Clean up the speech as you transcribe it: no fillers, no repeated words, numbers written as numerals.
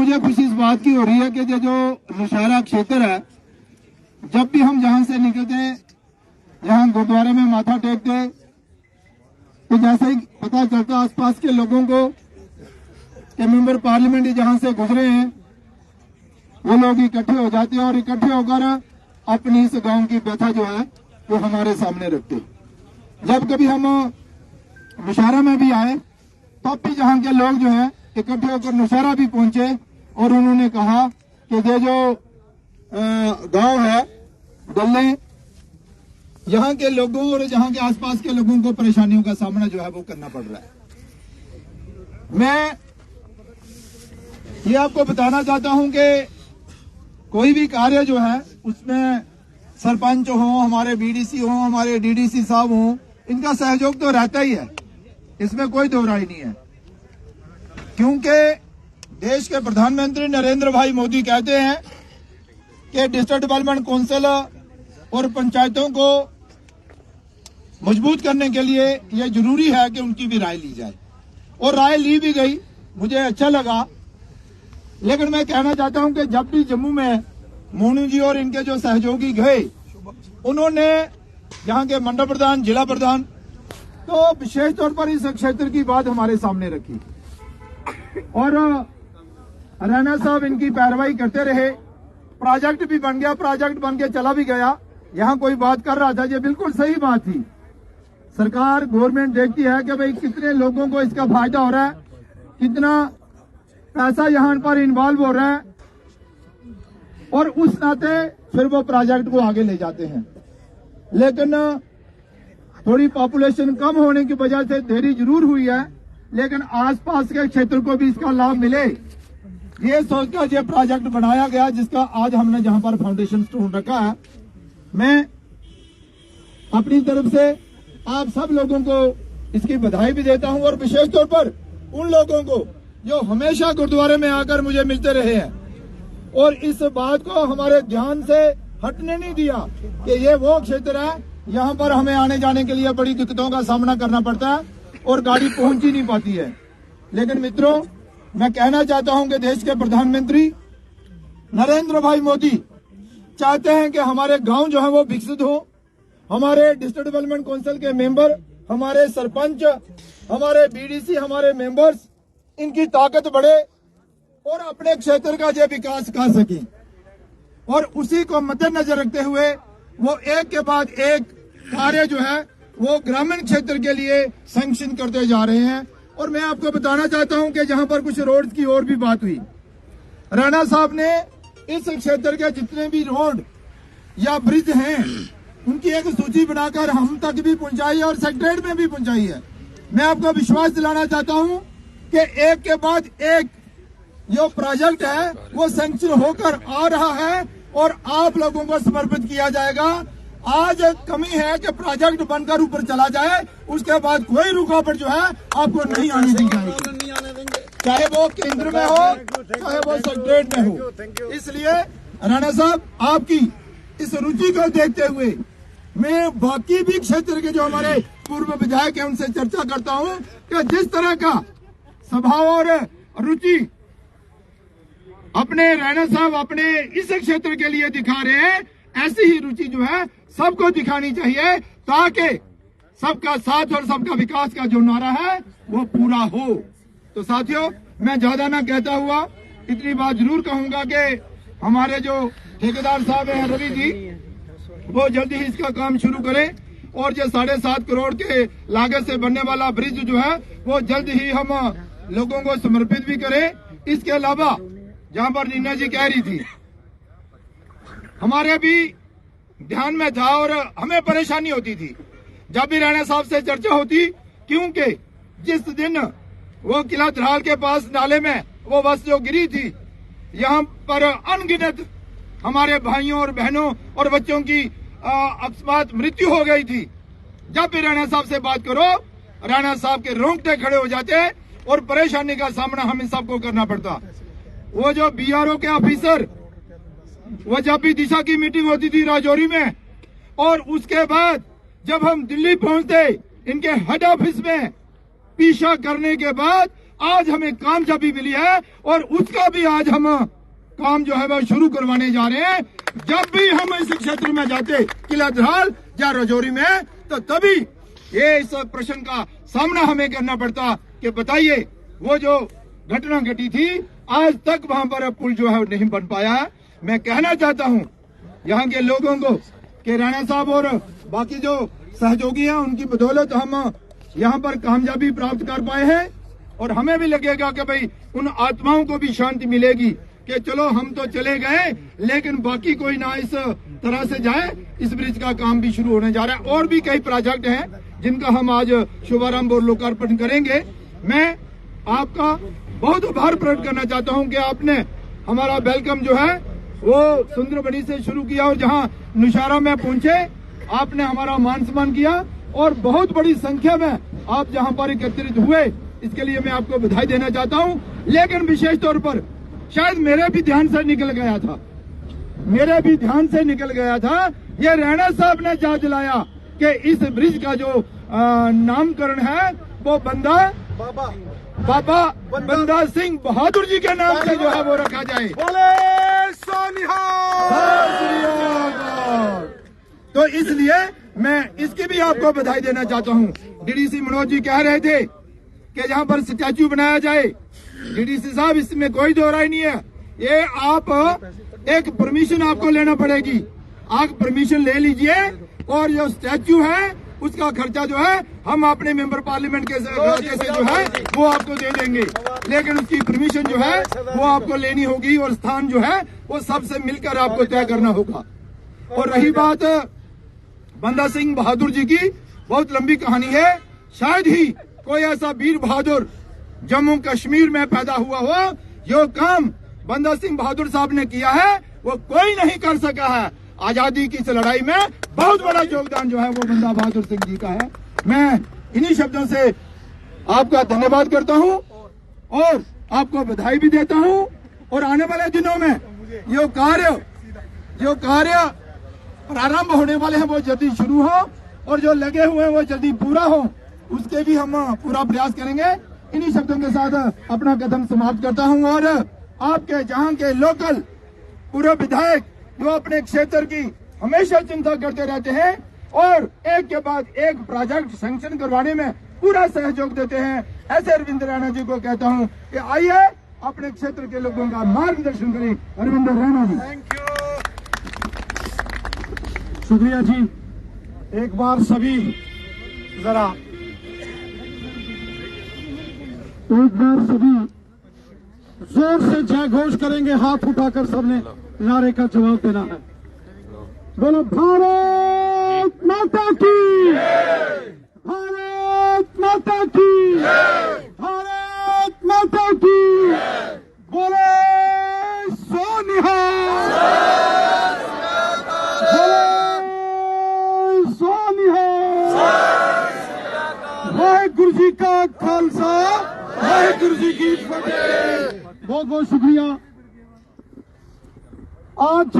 मुझे खुशी इस बात की हो रही है कि जो नौशहरा क्षेत्र है, जब भी हम जहां से निकलते, जहां गुरुद्वारे में माथा टेकते, तो जैसे ही पता चलता आसपास के लोगों को कि मेंबर पार्लियामेंट जहां से गुजरे हैं, वो लोग इकट्ठे हो जाते हैं और इकट्ठे होकर अपनी इस गांव की व्यथा जो है वो हमारे सामने रखते। जब कभी हम नौशहरा में भी आए, तब भी जहां के लोग जो है इकट्ठे होकर नौशहरा भी पहुंचे और उन्होंने कहा कि ये जो गांव है गल्ले, यहाँ के लोगों और जहाँ के आसपास के लोगों को परेशानियों का सामना जो है वो करना पड़ रहा है। मैं ये आपको बताना चाहता हूं कि कोई भी कार्य जो है उसमें सरपंच हो, हमारे बीडीसी हो, हमारे डीडीसी साहब हो, इनका सहयोग तो रहता ही है, इसमें कोई दो राय नहीं है। क्योंकि देश के प्रधानमंत्री नरेंद्र भाई मोदी कहते हैं कि डिस्ट्रिक्ट डेवलपमेंट काउंसिल और पंचायतों को मजबूत करने के लिए यह जरूरी है कि उनकी भी राय ली जाए, और राय ली भी गई, मुझे अच्छा लगा। लेकिन मैं कहना चाहता हूं कि जब भी जम्मू में मोनू जी और इनके जो सहयोगी गए, उन्होंने यहाँ के मंडल प्रधान, जिला प्रधान, तो विशेष तौर पर इस क्षेत्र की बात हमारे सामने रखी और राणा साहब इनकी पैरवाई करते रहे। प्रोजेक्ट भी बन गया, प्रोजेक्ट बन के चला भी गया। यहाँ कोई बात कर रहा था, ये बिल्कुल सही बात थी। सरकार, गवर्नमेंट देखती है कि भाई कितने लोगों को इसका फायदा हो रहा है, कितना पैसा यहाँ पर इन्वॉल्व हो रहा है, और उस नाते फिर वो प्रोजेक्ट को आगे ले जाते हैं। लेकिन थोड़ी पॉपुलेशन कम होने की वजह से देरी जरूर हुई है, लेकिन आसपास के क्षेत्र को भी इसका लाभ मिले, ये सोचकर ये प्रोजेक्ट बनाया गया, जिसका आज हमने जहां पर फाउंडेशन स्टोन रखा है। मैं अपनी तरफ से आप सब लोगों को इसकी बधाई भी देता हूं, और विशेष तौर पर उन लोगों को जो हमेशा गुरुद्वारे में आकर मुझे मिलते रहे हैं और इस बात को हमारे ध्यान से हटने नहीं दिया कि ये वो क्षेत्र है यहाँ पर हमें आने जाने के लिए बड़ी दिक्कतों का सामना करना पड़ता है और गाड़ी पहुंच ही नहीं पाती है। लेकिन मित्रों, मैं कहना चाहता हूं कि देश के प्रधानमंत्री नरेंद्र भाई मोदी चाहते हैं कि हमारे गांव जो है वो विकसित हो, हमारे डिस्ट्रिक्ट डेवलपमेंट काउंसिल के मेंबर, हमारे सरपंच, हमारे बीडीसी, हमारे मेंबर्स, इनकी ताकत बढ़े और अपने क्षेत्र का जो विकास कर सके। और उसी को मद्देनजर रखते हुए वो एक के बाद एक कार्य जो है वो ग्रामीण क्षेत्र के लिए सैंक्शन करते जा रहे हैं। और मैं आपको बताना चाहता हूं कि जहां पर कुछ रोड की और भी बात हुई, राणा साहब ने इस क्षेत्र के जितने भी रोड या ब्रिज हैं उनकी एक सूची बनाकर हम तक भी पहुंचाई है और सेक्रेटरीट में भी पहुंचाई है। मैं आपको विश्वास दिलाना चाहता हूं कि एक के बाद एक जो प्रोजेक्ट है वो सैंक्शन होकर आ रहा है और आप लोगों को समर्पित किया जाएगा। आज कमी है कि प्रोजेक्ट बनकर ऊपर चला जाए, उसके बाद कोई रुकावट जो है आपको नहीं आने दी जाएगी, चाहे वो केंद्र में हो चाहे वो सेक्रेटरीट में हो। इसलिए राणा साहब, आपकी इस रुचि को देखते हुए मैं बाकी भी क्षेत्र के जो हमारे पूर्व विधायक हैं उनसे चर्चा करता हूं कि जिस तरह का स्वभाव और रुचि अपने राणा साहब अपने इस क्षेत्र के लिए दिखा रहे हैं, ऐसी ही रुचि जो है सबको दिखानी चाहिए, ताकि सबका साथ और सबका विकास का जो नारा है वो पूरा हो। तो साथियों, मैं ज्यादा ना कहता हुआ इतनी बात जरूर कहूंगा कि हमारे जो ठेकेदार साहब हैं रवि जी, वो जल्दी ही इसका काम शुरू करें और जो 7.5 करोड़ के लागत से बनने वाला ब्रिज जो है वो जल्द ही हम लोगों को समर्पित भी करें। इसके अलावा जहां पर नीना जी कह रही थी, हमारे भी ध्यान में था और हमें परेशानी होती थी जब भी राणा साहब से चर्चा होती, क्योंकि जिस दिन वो किला धराल के पास नाले में वो बस जो गिरी थी, यहाँ पर अनगिनत हमारे भाइयों और बहनों और बच्चों की अकस्मात मृत्यु हो गई थी। जब भी राणा साहब से बात करो, राणा साहब के रोंगटे खड़े हो जाते और परेशानी का सामना हमें सबको करना पड़ता। वो जो बीआरओ के ऑफिसर, वो जब भी दिशा की मीटिंग होती थी राजौरी में, और उसके बाद जब हम दिल्ली पहुंचते, इनके हेड ऑफिस में पीछा करने के बाद आज हमें कामयाबी मिली है और उसका भी आज हम काम जो है वह शुरू करवाने जा रहे हैं। जब भी हम इस क्षेत्र में जाते किला दराल या रजौरी में, तो तभी ये इस प्रश्न का सामना हमें करना पड़ता कि बताइए वो जो घटना घटी थी आज तक वहां पर पुल जो है नहीं बन पाया है। मैं कहना चाहता हूं यहाँ के लोगों को कि राणा साहब और बाकी जो सहयोगी हैं उनकी बदौलत हम यहाँ पर कामयाबी प्राप्त कर पाए हैं और हमें भी लगेगा कि भाई उन आत्माओं को भी शांति मिलेगी कि चलो हम तो चले गए लेकिन बाकी कोई ना इस तरह से जाए। इस ब्रिज का काम भी शुरू होने जा रहा है और भी कई प्रोजेक्ट हैं जिनका हम आज शुभारंभ और लोकार्पण करेंगे। मैं आपका बहुत आभार प्रकट करना चाहता हूं कि आपने हमारा वेलकम जो है वो सुंदरबनी से शुरू किया और जहां नुशारा में पहुंचे आपने हमारा मान सम्मान किया और बहुत बड़ी संख्या में आप जहां पर एकत्रित हुए, इसके लिए मैं आपको बधाई देना चाहता हूं। लेकिन विशेष तौर पर शायद मेरे भी ध्यान से निकल गया था ये राणा साहब ने याद दिलाया कि इस ब्रिज का जो नामकरण है वो बाबा बंदा सिंह बहादुर जी के नाम से जो है वो रखा जाए। तो इसलिए मैं इसकी भी आपको बधाई देना चाहता हूं। डीडीसी मनोज जी कह रहे थे कि जहां पर स्टैच्यू बनाया जाए, डीडीसी साहब इसमें कोई दो राय नहीं है। ये आप एक परमिशन आपको लेना पड़ेगी, आप परमिशन ले लीजिए और जो स्टैच्यू है उसका खर्चा जो है हम अपने मेंबर पार्लियामेंट के से जो है वो आपको दे देंगे, लेकिन उसकी परमिशन जो है वो आपको लेनी होगी और स्थान जो है वो सबसे मिलकर आपको तय करना होगा। और रही बात बंदा सिंह बहादुर जी की, बहुत लंबी कहानी है। शायद ही कोई ऐसा वीर बहादुर जम्मू कश्मीर में पैदा हुआ हो, जो काम बंदा सिंह बहादुर साहब ने किया है वो कोई नहीं कर सका है। आजादी की इस लड़ाई में बहुत बड़ा योगदान जो है वो बंदा बहादुर सिंह जी का है। मैं इन्हीं शब्दों से आपका धन्यवाद करता हूं और आपको बधाई भी देता हूं और आने वाले दिनों में जो कार्य प्रारंभ होने वाले हैं वो जल्दी शुरू हो और जो लगे हुए हैं वो जल्दी पूरा हो, उसके भी हम पूरा प्रयास करेंगे। इन्हीं शब्दों के साथ अपना कदम समाप्त करता हूं और आपके जहां के लोकल पूर्व विधायक जो अपने क्षेत्र की हमेशा चिंता करते रहते हैं और एक के बाद एक प्रोजेक्ट सैंक्शन करवाने में पूरा सहयोग देते हैं, ऐसे अरविंद रैना जी को कहता हूं कि आइए अपने क्षेत्र के लोगों का मार्गदर्शन करें। अरविंद रैना जी, थैंक यू, शुक्रिया जी। एक बार सभी जोर से जय घोष करेंगे, हाथ उठाकर सबने नारे का जवाब देना है। बोलो भारत माता की, भारत माता की, भारत माता की, बोले सो निहाल, बोले सो निहाल। वाहेगुरु जी का खालसा, वाहेगुरु जी की फतेह। बहुत बहुत शुक्रिया। आज